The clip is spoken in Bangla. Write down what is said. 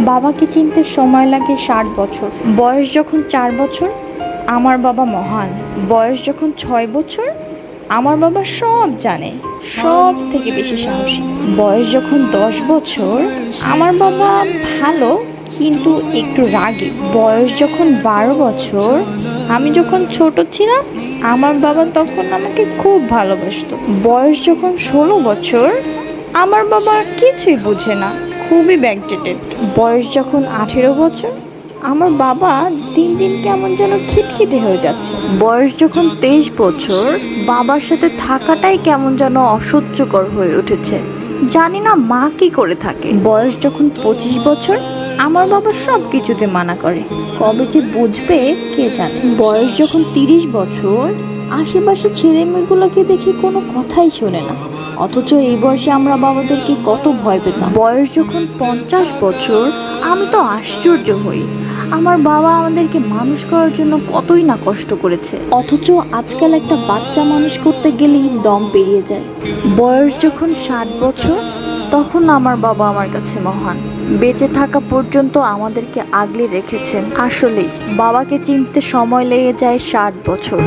বাবাকে চিনতে সময় লাগে 60 বছর। বয়স যখন 4 বছর, আমার বাবা মহান। বয়স যখন 6 বছর, আমার বাবা সব জানে, সব থেকে বেশি সাহসী। বয়স যখন 10 বছর, আমার বাবা ভালো কিন্তু একটু রাগী। বয়স যখন 12 বছর, আমি যখন ছোট ছিলাম, আমার বাবা তখন আমাকে খুব ভালোবাসতো। বয়স যখন 16 বছর, আমার বাবা কিছুই বুঝে না, খুবই ব্যাকডেটেড। বয়স যখন 18 বছর, আমার বাবা দিন দিন কেমন যেন খিটখিটে হয়ে যাচ্ছে। বয়স যখন 23 বছর, বাবার সাথে থাকাটাই কেমন যেন অসহ্যকর হয়ে উঠেছে। জানি না মা কি করে থাকে। বয়স যখন 25 বছর, আমার বাবা সব কিছুতে মানা করে, কবে যে বুঝবে কে জানে। বয়স যখন 30 বছর, আশেপাশে ছেলে মেয়েগুলোকে দেখি কোনো কথাই শোনে না, অথচ এই বয়সে আমরা বাবাদেরকে কত ভয় পেতাম। বয়স যখন 50 বছর, আমি তো আশ্চর্য হই, আমার বাবা আমাদেরকে মানুষ করার জন্য কতই না কষ্ট করেছে, অথচ আজকাল একটা বাচ্চা মানুষ করতে গেলেই দম বেরিয়ে যায়। বয়স যখন 60 বছর, তখন আমার বাবা আমার কাছে মহান। বেঁচে থাকা পর্যন্ত আমাদেরকে আগলে রেখেছেন। আসলেই বাবাকে চিনতে সময় লেগে যায় 60 বছর।